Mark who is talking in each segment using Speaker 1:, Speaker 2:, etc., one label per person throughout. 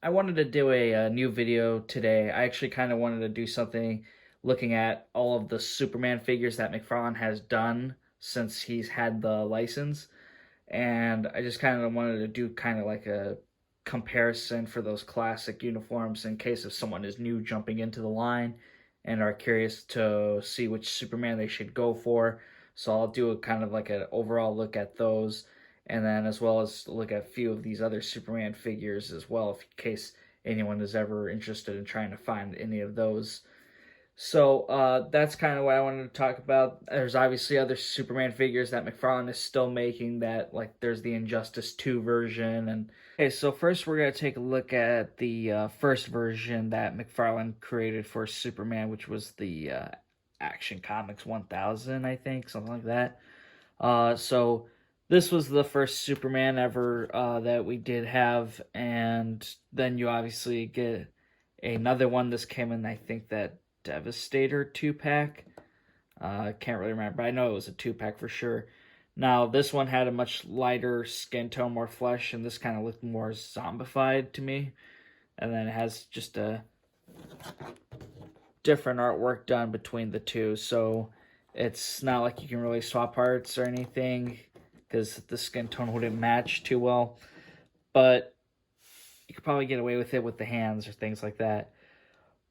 Speaker 1: I wanted to do a new video today. I actually kind of wanted to do something looking at all of the Superman figures that McFarlane has done since he's had the license. And I just kind of wanted to do kind of like a comparison for those classic uniforms in case if someone is new jumping into the line and are curious to see which Superman they should go for. So I'll do a kind of like an overall look at those, and then as well as look at a few of these other Superman figures as well, in case anyone is ever interested in trying to find any of those. So that's kind of what I wanted to talk about. There's obviously other Superman figures that McFarlane is still making. That like there's the Injustice 2 version, and okay. So first we're gonna take a look at the first version that McFarlane created for Superman, which was the Action Comics 1000, I think, something like that. So this was the first Superman ever that we did have, and then you obviously get another one. This came in, I think, that Devastator 2-pack. I can't really remember, but I know it was a 2-pack for sure. Now, this one had a much lighter skin tone, more flesh, and this kind of looked more zombified to me. And then it has just a different artwork done between the two, so it's not like you can really swap parts or anything because the skin tone wouldn't match too well. But you could probably get away with it with the hands or things like that.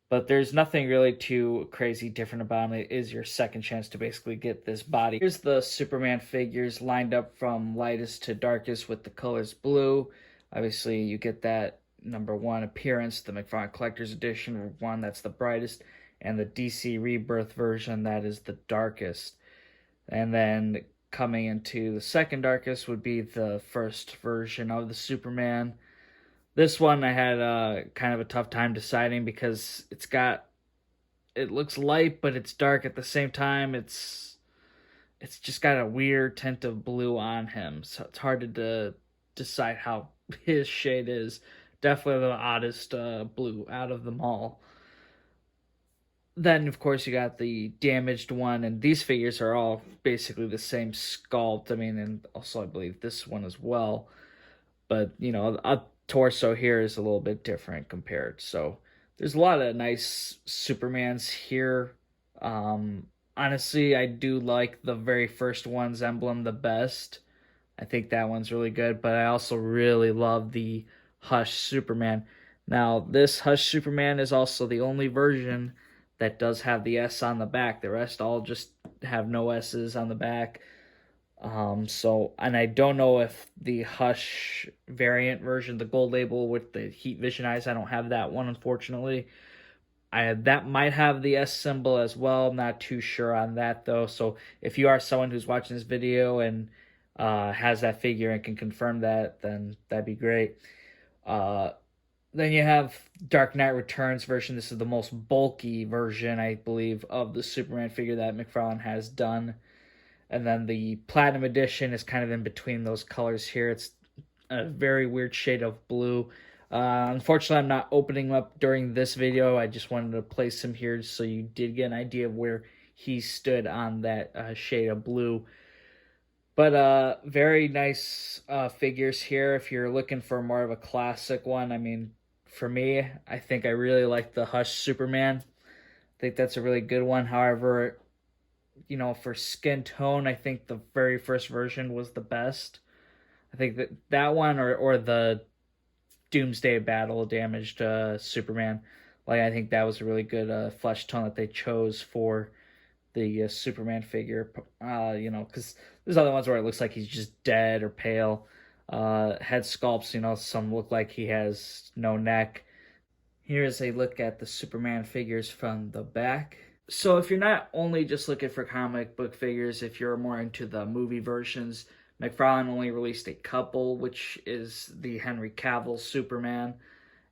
Speaker 1: But there's nothing really too crazy different about it. It is your second chance to basically get this body. Here's the Superman figures lined up from lightest to darkest with the colors blue. Obviously, you get that #1 appearance, the McFarlane Collector's Edition one, that's the brightest, and the DC Rebirth version, that is the darkest. And then coming into the second darkest would be the first version of the Superman. This one I had kind of a tough time deciding because it looks light but it's dark at the same time. It's just got a weird tint of blue on him, so it's hard to decide how his shade is. Definitely the oddest blue out of them all. Then of course you got the damaged one, and these figures are all basically the same sculpt. I mean, and also I believe this one as well. But a torso here is a little bit different compared. So there's a lot of nice Supermans here. Honestly, I do like the very first one's emblem the best. I think that one's really good, but I also really love the Hush Superman. Now, this Hush Superman is also the only version that does have the S on the back. The rest all just have no S's on the back. And I don't know if the Hush variant version, the gold label with the heat vision eyes, I don't have that one, unfortunately. That might have the S symbol as well. I'm not too sure on that though. So if you are someone who's watching this video and has that figure and can confirm that, then that'd be great. Then you have Dark Knight Returns version. This is the most bulky version, I believe, of the Superman figure that McFarlane has done. And then the Platinum Edition is kind of in between those colors here. It's a very weird shade of blue. Unfortunately, I'm not opening up during this video. I just wanted to place him here so you did get an idea of where he stood on that shade of blue. But very nice figures here if you're looking for more of a classic one. I mean, for me, I think I really like the Hush Superman. I think that's a really good one. However, for skin tone, I think the very first version was the best. I think that one or the Doomsday Battle damaged Superman, like I think that was a really good flesh tone that they chose for the Superman figure. Because there's other ones where it looks like he's just dead or pale. Head sculpts, some look like he has no neck. Here's a look at the Superman figures from the back. So if you're not only just looking for comic book figures, if you're more into the movie versions, McFarlane only released a couple, which is the Henry Cavill Superman,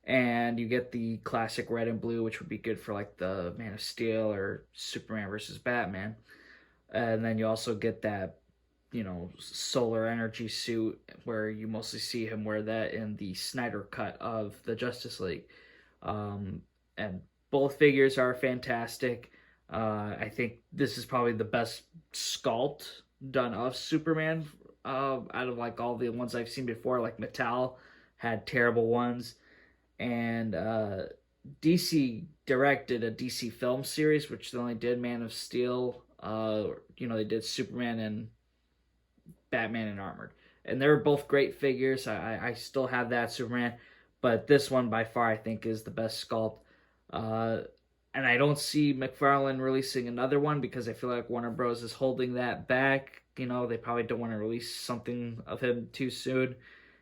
Speaker 1: and you get the classic red and blue, which would be good for like the Man of Steel or Superman versus Batman. And then you also get that, solar energy suit where you mostly see him wear that in the Snyder cut of the Justice League. And both figures are fantastic. I think this is probably the best sculpt done of Superman out of like all the ones I've seen before. Like Mattel had terrible ones, and DC directed a DC film series, which they only did Man of Steel. They did Superman and Batman and Armored, and they're both great figures. I still have that Superman, but this one by far I think is the best sculpt. Uh, and I don't see McFarlane releasing another one because I feel like Warner Bros is holding that back. They probably don't want to release something of him too soon.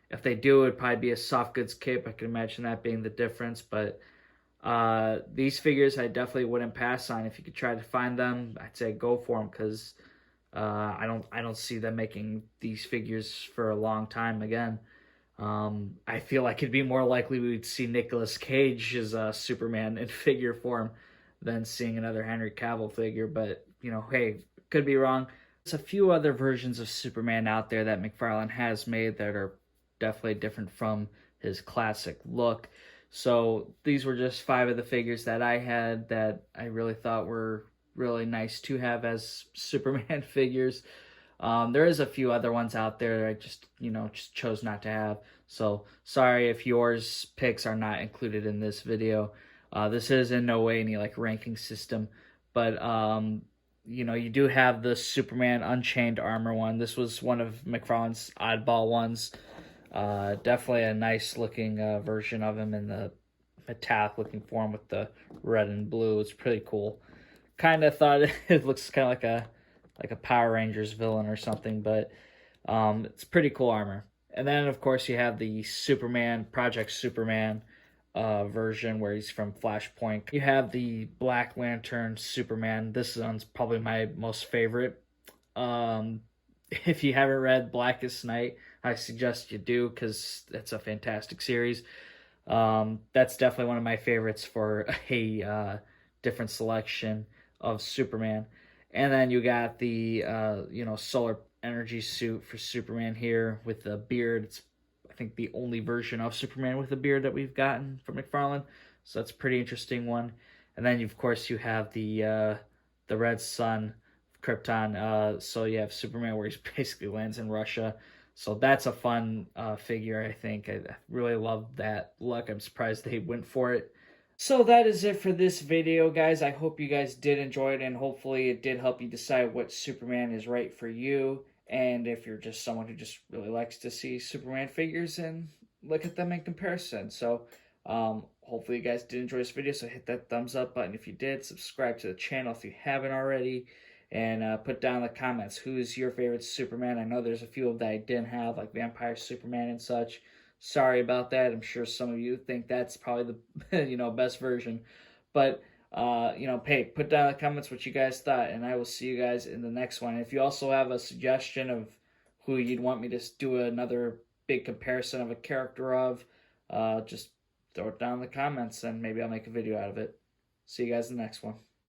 Speaker 1: If they do, it'd probably be a soft goods cape. I can imagine that being the difference. But these figures I definitely wouldn't pass on. If you could try to find them, I'd say go for them because I don't see them making these figures for a long time again. I feel like it'd be more likely we'd see Nicolas Cage as Superman in figure form than seeing another Henry Cavill figure. But hey, could be wrong. There's a few other versions of Superman out there that McFarlane has made that are definitely different from his classic look. So these were just 5 of the figures that I had that I really thought were really nice to have as Superman figures. There is a few other ones out there that I just chose not to have. So sorry if yours picks are not included in this video. This is in no way any like ranking system, but you do have the Superman Unchained Armor one. This was one of McFarlane's oddball ones. Definitely a nice looking version of him in the metallic looking form with the red and blue. It's pretty cool. Kind of thought it looks kind of like a Power Rangers villain or something, but it's pretty cool armor. And then of course you have the Superman Project Superman version where he's from Flashpoint. You have the Black Lantern Superman. This one's probably my most favorite. If you haven't read Blackest Night, I suggest you do because it's a fantastic series. That's definitely one of my favorites for a different selection of Superman. And then you got the solar energy suit for Superman here with the beard. It's I think the only version of Superman with a beard that we've gotten from McFarlane. So that's a pretty interesting one. And then of course you have the Red Sun Krypton. So you have Superman where he basically lands in Russia. So that's a fun figure, I think. I really love that look. I'm surprised they went for it. So that is it for this video, guys. I hope you guys did enjoy it, and hopefully it did help you decide what Superman is right for you. And if you're just someone who just really likes to see Superman figures and look at them in comparison. So hopefully you guys did enjoy this video, so hit that thumbs up button if you did. Subscribe to the channel if you haven't already. And put down in the comments who's your favorite Superman. I know there's a few of that I didn't have, like Vampire Superman and such. Sorry about that. I'm sure some of you think that's probably the best version. But hey, put down in the comments what you guys thought, and I will see you guys in the next one. If you also have a suggestion of who you'd want me to do another big comparison of a character of, just throw it down in the comments, and maybe I'll make a video out of it. See you guys in the next one.